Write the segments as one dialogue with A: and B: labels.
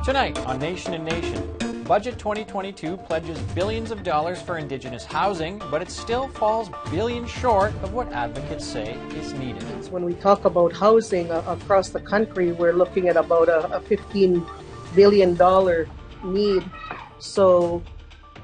A: Tonight on Nation and Nation, Budget 2022 pledges billions of dollars for Indigenous housing, but it still falls billions short of what advocates say is needed.
B: When we talk about housing across the country, we're looking at about a $15 billion need. So,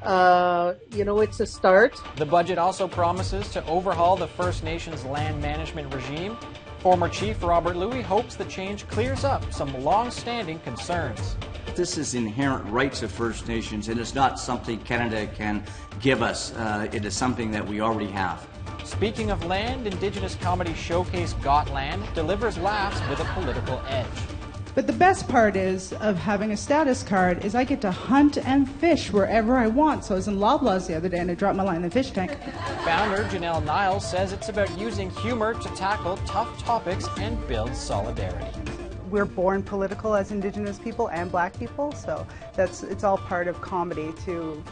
B: it's a start.
A: The budget also promises to overhaul the First Nations land management regime. Former Chief Robert Louis hopes the change clears up some long-standing concerns.
C: This is inherent rights of First Nations, and it's not something Canada can give us. It is something that we already have.
A: Speaking of land, Indigenous comedy showcase Gotland delivers laughs with a political edge.
D: But the best part of having a status card is I get to hunt and fish wherever I want. So I was in Loblaws the other day and I dropped my line in the fish tank.
A: Founder Janelle Niles says it's about using humor to tackle tough topics and build solidarity.
E: We're born political as Indigenous people and Black people, so it's all part of comedy to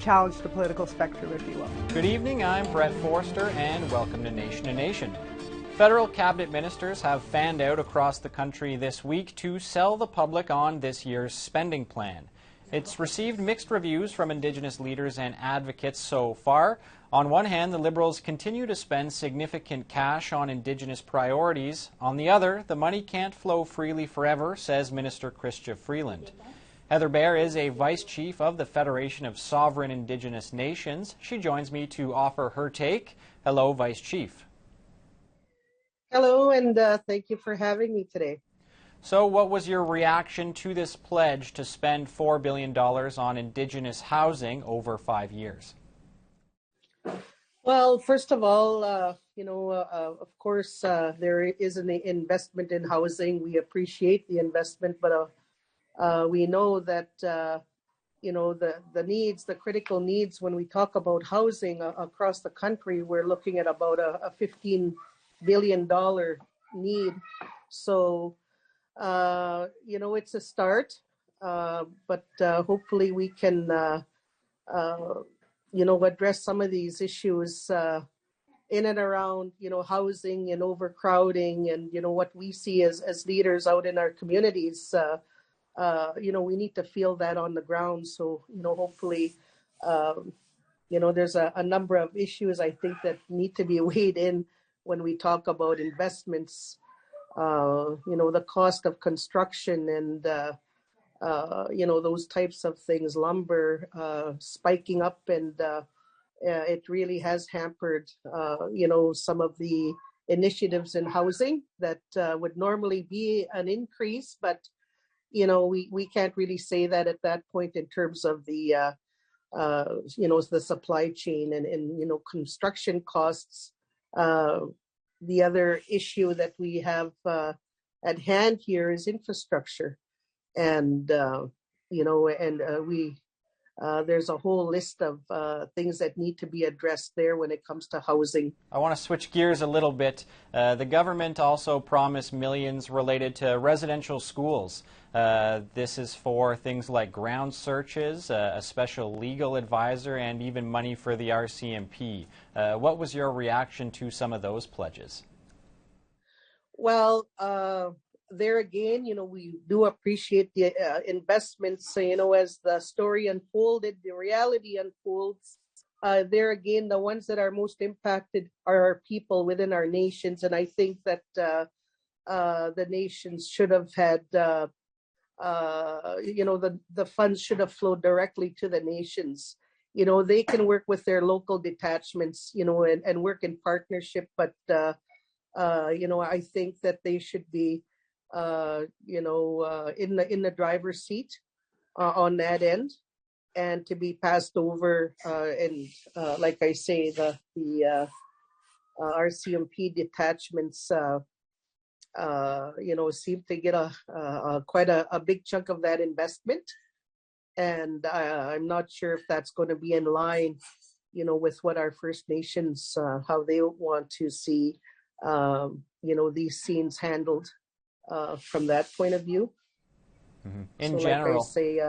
E: challenge the political spectrum, if you will.
A: Good evening, I'm Brett Forster, and welcome to Nation to Nation. Federal cabinet ministers have fanned out across the country this week to sell the public on this year's spending plan. It's received mixed reviews from Indigenous leaders and advocates so far. On one hand, the Liberals continue to spend significant cash on Indigenous priorities. On the other, the money can't flow freely forever, says Minister Chrystia Freeland. Heather Bair is a Vice Chief of the Federation of Sovereign Indigenous Nations. She joins me to offer her take. Hello, Vice Chief.
B: Hello, and thank you for having me today.
A: So what was your reaction to this pledge to spend $4 billion on Indigenous housing over 5 years?
B: Well, first of all, of course, there is an investment in housing. We appreciate the investment, but we know that, the needs, the critical needs, when we talk about housing across the country, we're looking at about a $15 billion need. So, it's a start, but hopefully we can, address some of these issues in and around, housing and overcrowding and, what we see as leaders out in our communities. We need to feel that on the ground. So, hopefully, there's a number of issues I think that need to be weighed in when we talk about investments, the cost of construction and, those types of things, lumber spiking up, and it really has hampered, some of the initiatives in housing that would normally be an increase, but, we can't really say that at that point in terms of the, the supply chain and construction costs. The other issue that we have at hand here is infrastructure. And, there's a whole list of things that need to be addressed there when it comes to housing.
A: I want to switch gears a little bit. The government also promised millions related to residential schools. This is for things like ground searches, a special legal advisor, and even money for the RCMP. What was your reaction to some of those pledges?
B: Well, there again, we do appreciate the investments, as the story unfolded, the reality unfolds. There again, the ones that are most impacted are our people within our nations. And I think that the nations should have had, the funds should have flowed directly to the nations. They can work with their local detachments, and work in partnership. But, I think that they should be in the driver's seat on that end, and to be passed over. And like I say, the RCMP detachments, seem to get quite a big chunk of that investment. And I'm not sure if that's going to be in line, with what our First Nations, how they want to see, these scenes handled. From that point of view.
A: Mm-hmm. In general,
B: like I say,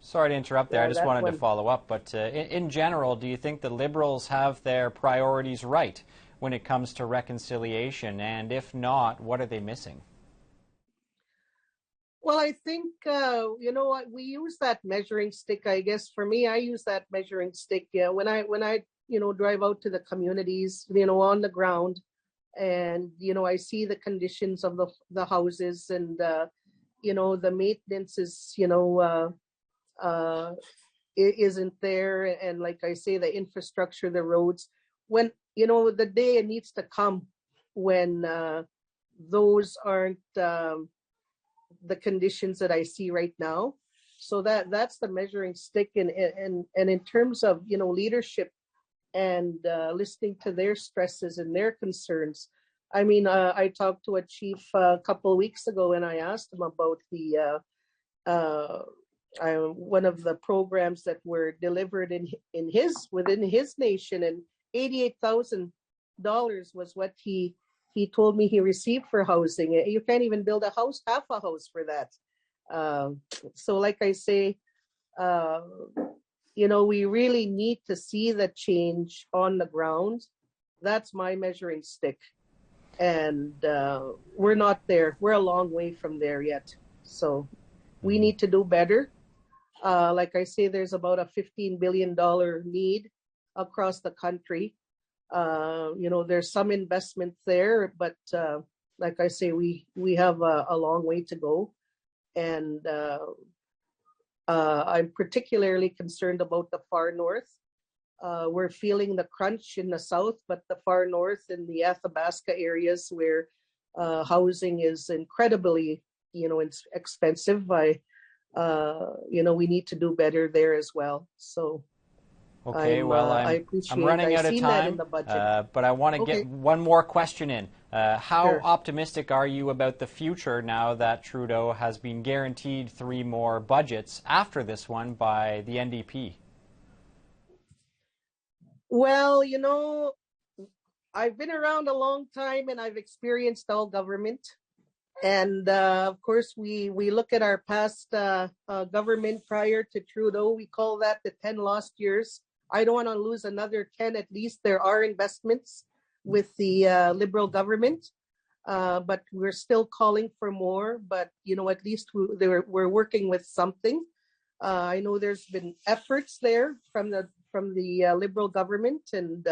A: sorry to interrupt there. I just wanted to follow up. But in general, do you think the Liberals have their priorities right when it comes to reconciliation? And if not, what are they missing?
B: Well, I think, you know what, we use that measuring stick. I guess for me, I use that measuring stick. Yeah, when I, you know, drive out to the communities, you know, on the ground, and, you know, I see the conditions of the houses, and, you know, the maintenance is, you know, isn't there. And like I say, the infrastructure, the roads, when, you know, the day it needs to come when those aren't, the conditions that I see right now. So that's the measuring stick. And in terms of, you know, leadership and listening to their stresses and their concerns. I mean, I talked to a chief a couple of weeks ago, and I asked him about the one of the programs that were delivered within his nation, and $88,000 was what he told me he received for housing. You can't even build a house, half a house for that. So like I say, you know, we really need to see the change on the ground. That's my measuring stick. And we're not there. We're a long way from there yet. So we need to do better. Like I say, there's about a $15 billion need across the country. You know, there's some investment there, but like I say, we have a long way to go. And I'm particularly concerned about the far north. We're feeling the crunch in the south, but the far north in the Athabasca areas where housing is incredibly, you know, it's expensive. You know, we need to do better there as well. So.
A: Okay, I'm running out of time, but I want to get one more question in. How optimistic are you about the future now that Trudeau has been guaranteed 3 more budgets after this one by the NDP?
B: Well, you know, I've been around a long time and I've experienced all government. And of course, we look at our past government prior to Trudeau. We call that the 10 lost years. I don't want to lose another 10. At least there are investments with the Liberal government, but we're still calling for more. But, you know, at least we're working with something. I know there's been efforts there from the Liberal government, and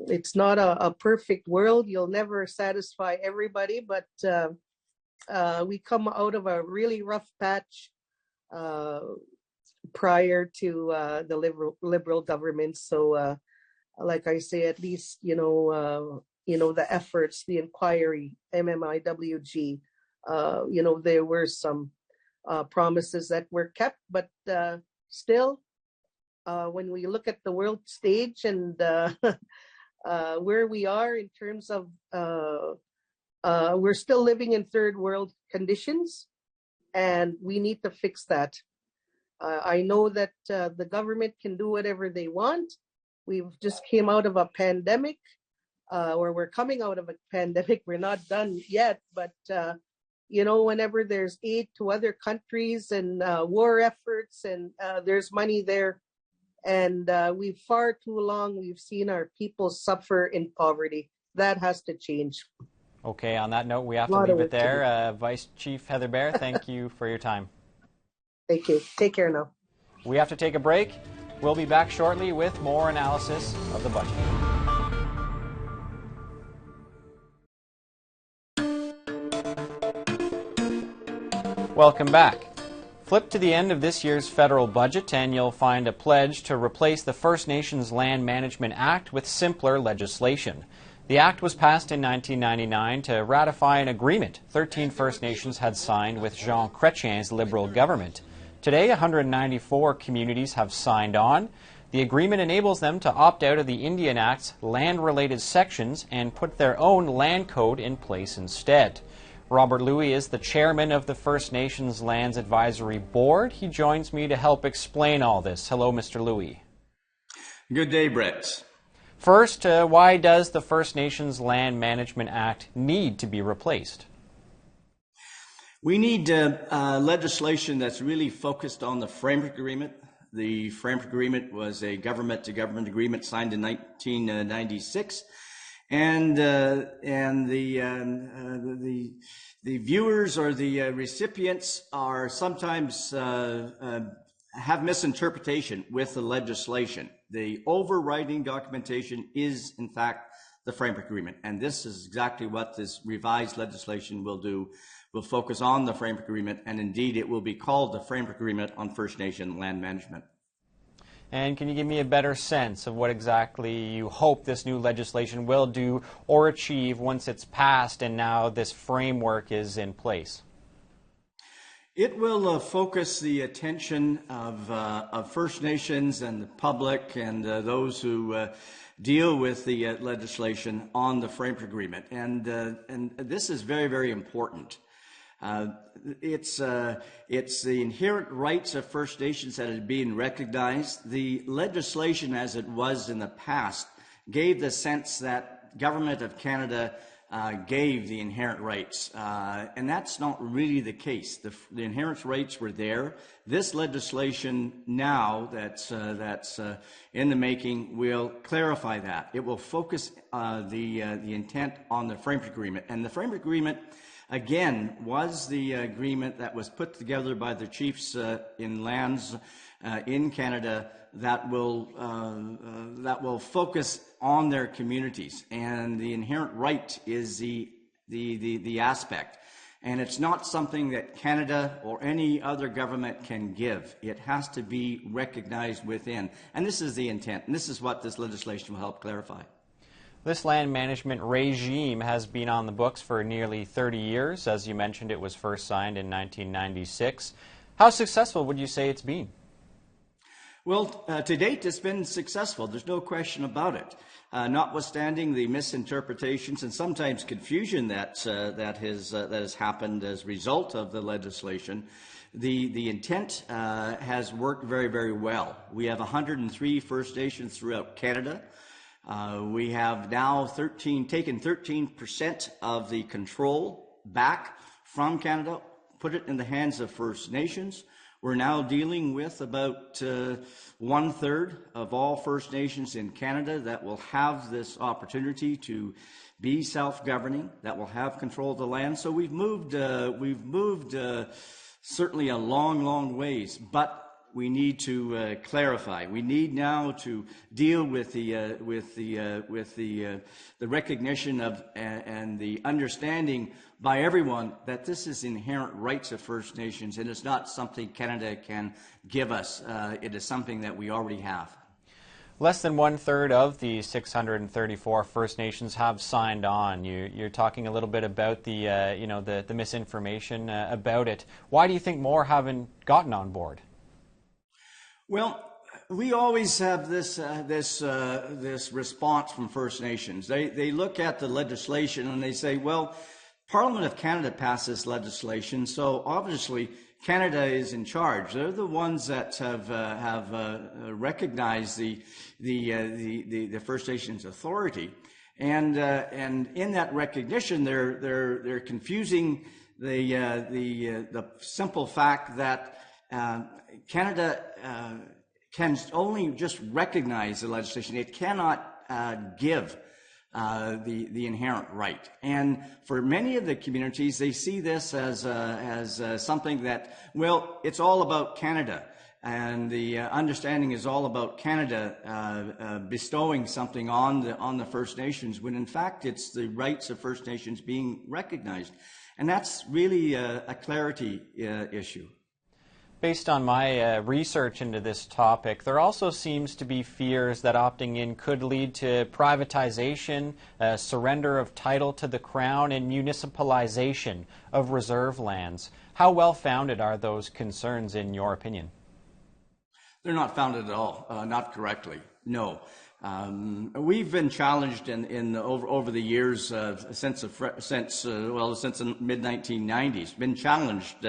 B: it's not a perfect world. You'll never satisfy everybody, but we come out of a really rough patch prior to the Liberal government. So, like I say, at least, you know, the efforts, the inquiry, MMIWG, you know, there were some promises that were kept, but still, when we look at the world stage and where we are in terms of, we're still living in third world conditions, and we need to fix that. I know that the government can do whatever they want. We've just came out of a pandemic, or we're coming out of a pandemic. We're not done yet, but you know, whenever there's aid to other countries and war efforts, and there's money there, and we've far too long, we've seen our people suffer in poverty. That has to change.
A: Okay, on that note, we have to leave it there. Vice Chief Heather Bear, thank you for your time.
B: Thank you. Take care now.
A: We have to take a break. We'll be back shortly with more analysis of the budget. Welcome back. Flip to the end of this year's federal budget and you'll find a pledge to replace the First Nations Land Management Act with simpler legislation. The act was passed in 1999 to ratify an agreement 13 First Nations had signed with Jean Chrétien's Liberal government. Today, 194 communities have signed on. The agreement enables them to opt out of the Indian Act's land-related sections and put their own land code in place instead. Robert Louis is the chairman of the First Nations Lands Advisory Board. He joins me to help explain all this. Hello, Mr. Louis.
C: Good day, Brett.
A: First, why does the First Nations Land Management Act need to be replaced?
C: We need legislation that's really focused on the framework agreement. The framework agreement was a government-to-government agreement signed in 1996, and the viewers or the recipients are sometimes have misinterpretation with the legislation. The overriding documentation is, in fact, the framework agreement, and this is exactly what this revised legislation will do. Will focus on the framework agreement, and indeed it will be called the Framework Agreement on First Nation Land Management.
A: And can you give me a better sense of what exactly you hope this new legislation will do or achieve once it's passed and now this framework is in place?
C: It will focus the attention of First Nations and the public and those who deal with the legislation on the framework agreement, and this is very, very important. It's the inherent rights of First Nations that are being recognized. The legislation, as it was in the past, gave the sense that Government of Canada gave the inherent rights, and that's not really the case. The inherent rights were there. This legislation now that's in the making will clarify that. It will focus the intent on the framework agreement, and the framework agreement, again, was the agreement that was put together by the chiefs in lands in Canada that will focus on their communities, and the inherent right is the aspect, and it's not something that Canada or any other government can give. It has to be recognized within, and this is the intent, and this is what this legislation will help clarify.
A: This land management regime has been on the books for nearly 30 years. As you mentioned, it was first signed in 1996. How successful would you say it's been?
C: Well, to date, it's been successful. There's no question about it. Notwithstanding the misinterpretations and sometimes confusion that has happened as a result of the legislation, the intent has worked very, very well. We have 103 First Nations throughout Canada. We have now taken 13% of the control back from Canada, put it in the hands of First Nations. We're now dealing with about 1/3 of all First Nations in Canada that will have this opportunity to be self-governing, that will have control of the land. So we've moved certainly a long ways, but we need to clarify. We need now to deal with the recognition of and the understanding by everyone that this is inherent rights of First Nations, and it's not something Canada can give us. It is something that we already have.
A: Less than 1/3 of the 634 First Nations have signed on. You're talking a little bit about the misinformation about it. Why do you think more haven't gotten on board?
C: Well, we always have this response from First Nations. They look at the legislation and they say, well, Parliament of Canada passed this legislation, so obviously Canada is in charge. They're the ones that have recognized the First Nations authority, and in that recognition, they're confusing the simple fact that Canada can only just recognize the legislation. It cannot give the inherent right. And for many of the communities, they see this as something that, well, it's all about Canada. And the understanding is all about Canada bestowing something on the First Nations, when in fact it's the rights of First Nations being recognized. And that's really a clarity issue.
A: Based on my research into this topic, there also seems to be fears that opting in could lead to privatization, surrender of title to the Crown, and municipalization of reserve lands. How well founded are those concerns, in your opinion?
C: They're not founded at all, not correctly, no. We've been challenged over the years since the mid-1990s, been challenged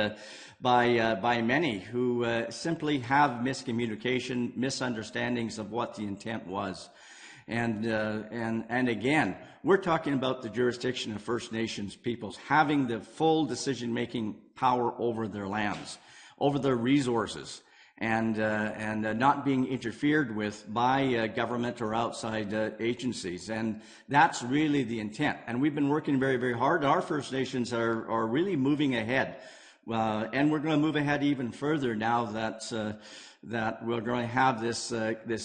C: by many who simply have miscommunication, misunderstandings of what the intent was. And again, we're talking about the jurisdiction of First Nations peoples having the full decision-making power over their lands, over their resources. and not being interfered with by government or outside agencies. And that's really the intent. And we've been working very, very hard. Our First Nations are really moving ahead. And we're going to move ahead even further now that we're going to have this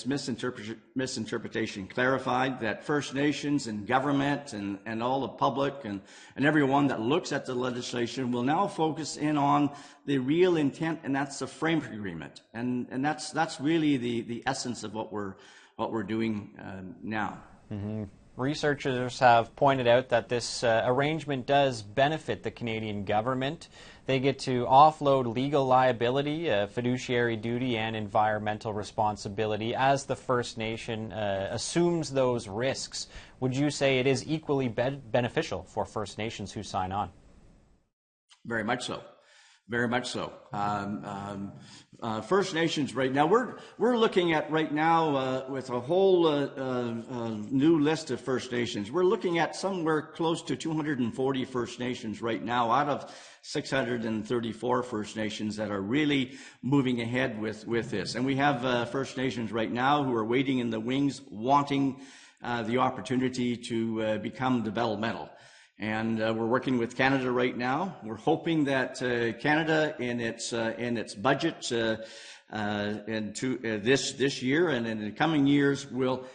C: misinterpretation clarified, that First Nations and government and all the public and everyone that looks at the legislation will now focus in on the real intent, and that's the framework agreement. And that's really the essence of what we're doing now. Mm-hmm.
A: Researchers have pointed out that this arrangement does benefit the Canadian government. They get to offload legal liability, fiduciary duty, and environmental responsibility as the First Nation assumes those risks. Would you say it is equally beneficial for First Nations who sign on?
C: Very much so. Very much so. First Nations right now, we're looking at right now with a whole new list of First Nations. We're looking at somewhere close to 240 First Nations right now out of 634 First Nations that are really moving ahead with this. And we have First Nations right now who are waiting in the wings, wanting the opportunity to become developmental. And we're working with Canada right now. We're hoping that Canada, in its budget this year and in the coming years, will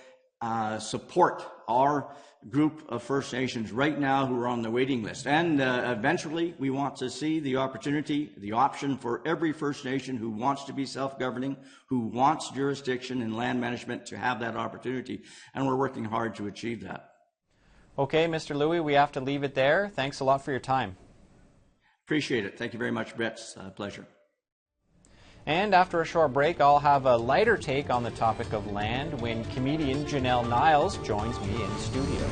C: support our group of First Nations right now who are on the waiting list. And eventually, we want to see the opportunity, the option for every First Nation who wants to be self-governing, who wants jurisdiction in land management, to have that opportunity. And we're working hard to achieve that.
A: Okay, Mr. Louie, we have to leave it there. Thanks a lot for your time.
C: Appreciate it. Thank you very much, Brett. It's a pleasure.
A: And after a short break, I'll have a lighter take on the topic of land when comedian Janelle Niles joins me in studio.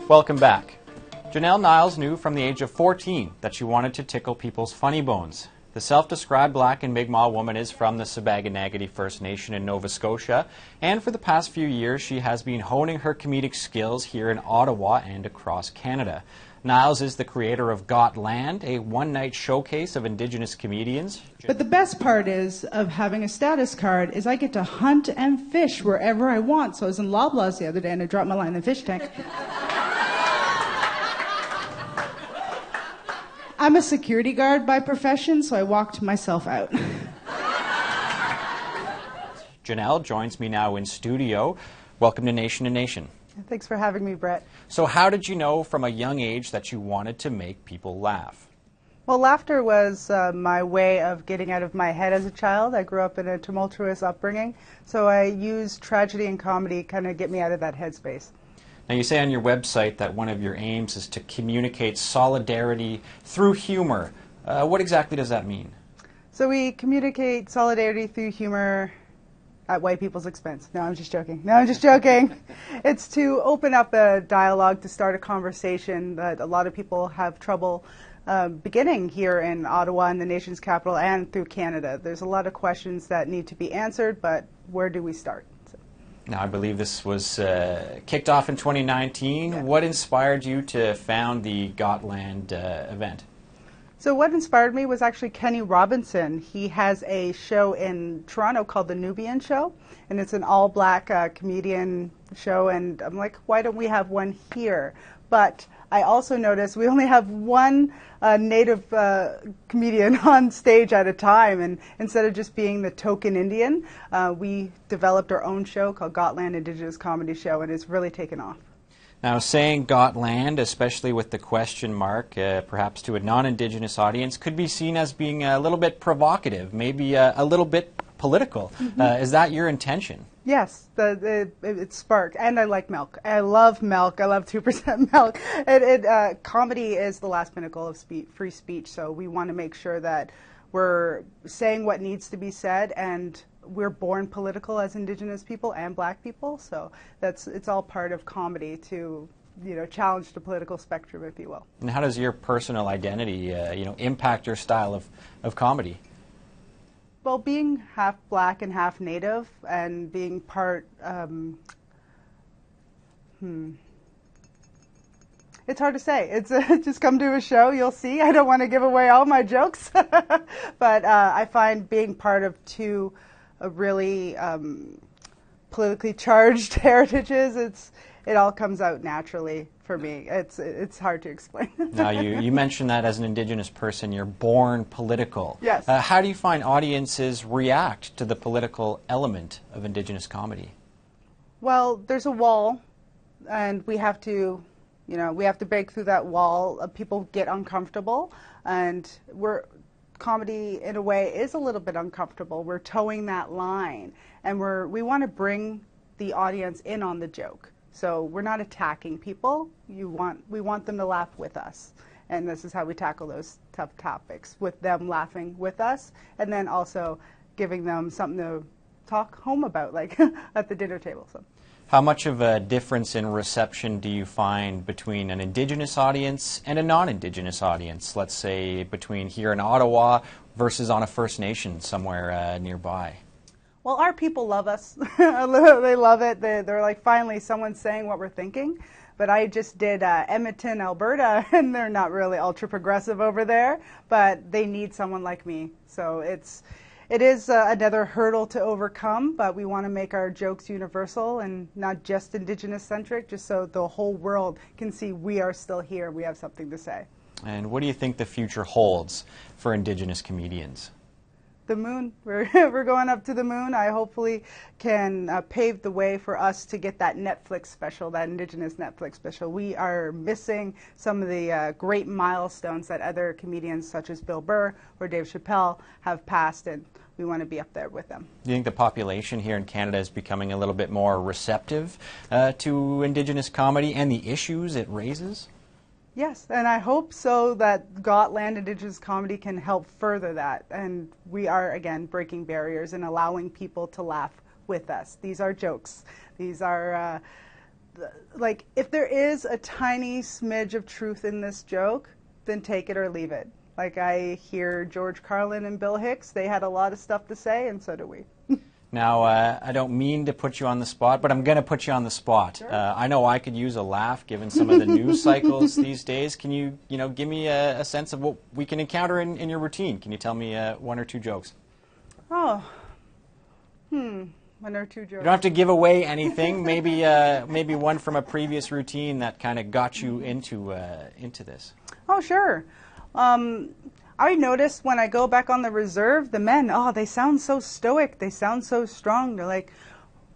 A: Welcome back. Janelle Niles knew from the age of 14 that she wanted to tickle people's funny bones. The self-described Black and Mi'kmaq woman is from the Sipekne'katik First Nation in Nova Scotia, and for the past few years she has been honing her comedic skills here in Ottawa and across Canada. Niles is the creator of Gotland, a one-night showcase of Indigenous comedians.
D: But the best part of having a status card is I get to hunt and fish wherever I want. So I was in Loblaws the other day and I dropped my line in the fish tank. I'm a security guard by profession, so I walked myself out.
A: Janelle joins me now in studio. Welcome to Nation to Nation.
E: Thanks for having me, Brett.
A: So how did you know from a young age that you wanted to make people laugh?
E: Well, laughter was my way of getting out of my head as a child. I grew up in a tumultuous upbringing, so I used tragedy and comedy kind of get me out of that headspace.
A: Now, you say on your website that one of your aims is to communicate solidarity through humor. What exactly does that mean?
E: So we communicate solidarity through humor at white people's expense. No, I'm just joking. It's to open up a dialogue, to start a conversation that a lot of people have trouble beginning here in Ottawa and the nation's capital and through Canada. There's a lot of questions that need to be answered, but where do we start?
A: Now, I believe this was kicked off in 2019.
E: Yeah.
A: What inspired you to found the Gotland event?
E: So what inspired me was actually Kenny Robinson. He has a show in Toronto called The Nubian Show, and it's an all-black comedian show, and I'm like, why don't we have one here? But I also noticed we only have one native comedian on stage at a time, and instead of just being the token Indian, we developed our own show called Gotland Indigenous Comedy Show, and it's really taken off.
A: Now, saying Gotland, especially with the question mark, perhaps to a non-Indigenous audience, could be seen as being a little bit provocative, maybe a little bit political. Mm-hmm. Is that your intention?
E: Yes, it sparked, and I like milk. I love milk. I love 2% milk. Comedy is the last pinnacle of free speech, so we want to make sure that we're saying what needs to be said, and we're born political as Indigenous people and Black people, so it's all part of comedy to challenge the political spectrum, if you will.
A: And how does your personal identity impact your style of comedy?
E: Well, being half Black and half Native and being part It's hard to say. It's just come to a show, you'll see. I don't want to give away all my jokes, but I find being part of two really politically charged heritages, it all comes out naturally for me. It's hard to explain.
A: Now, you mentioned that as an Indigenous person, you're born political.
E: Yes.
A: How do you find audiences react to the political element of Indigenous comedy?
E: Well, there's a wall, and we have to break through that wall. People get uncomfortable, and comedy in a way is a little bit uncomfortable. We're towing that line, and we want to bring the audience in on the joke. So we're not attacking people. We want them to laugh with us, and this is how we tackle those tough topics, with them laughing with us, and then also giving them something to talk home about, like at the dinner table. So.
A: How much of a difference in reception do you find between an Indigenous audience and a non-Indigenous audience, let's say between here in Ottawa versus on a First Nation somewhere nearby?
E: Well, our people love us. They love it. They're like, finally, someone's saying what we're thinking. But I just did Edmonton, Alberta, and they're not really ultra-progressive over there, but they need someone like me. So it is another hurdle to overcome, but we want to make our jokes universal and not just Indigenous-centric, just so the whole world can see we are still here, we have something to say.
A: And what do you think the future holds for Indigenous comedians?
E: The moon. We're going up to the moon. I hopefully can pave the way for us to get that Netflix special, that Indigenous Netflix special. We are missing some of the great milestones that other comedians such as Bill Burr or Dave Chappelle have passed, and we want to be up there with them.
A: Do you think the population here in Canada is becoming a little bit more receptive to Indigenous comedy and the issues it raises?
E: Yes, and I hope so that Gotland Indigenous comedy can help further that. And we are, again, breaking barriers and allowing people to laugh with us. These are jokes. These are, like, if there is a tiny smidge of truth in this joke, then take it or leave it. Like, I hear George Carlin and Bill Hicks, they had a lot of stuff to say, and so do we.
A: Now, I don't mean to put you on the spot, but I'm going to put you on the spot.
E: Sure.
A: I know I could use a laugh given some of the news cycles these days. Can you give me a sense of what we can encounter in your routine? Can you tell me one or two jokes?
E: Oh, one or two jokes.
A: You don't have to give away anything. Maybe one from a previous routine that kind of got you into this.
E: Oh, sure. I notice when I go back on the reserve, the men, they sound so stoic. They sound so strong. They're like,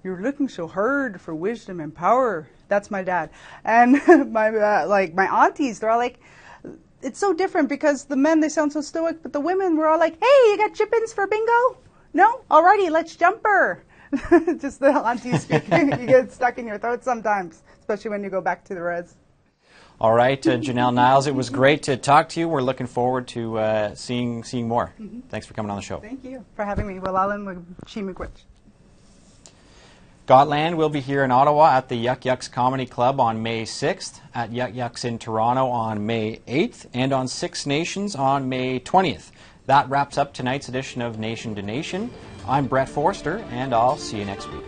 E: you're looking so hard for wisdom and power. That's my dad. And my aunties, they're all like, it's so different because the men, they sound so stoic, but the women were all like, hey, you got chip-ins for bingo? No? Alrighty, let's jumper. Just the aunties speaking. You get stuck in your throat sometimes, especially when you go back to the res.
A: All right, Janelle Niles, it was great to talk to you. We're looking forward to seeing more. Mm-hmm. Thanks for coming on the show.
E: Thank you for having me. Willalan Chimikwich.
A: Gotland will be here in Ottawa at the Yuck Yucks Comedy Club on May 6th, at Yuck Yucks in Toronto on May 8th, and on Six Nations on May 20th. That wraps up tonight's edition of Nation to Nation. I'm Brett Forster, and I'll see you next week.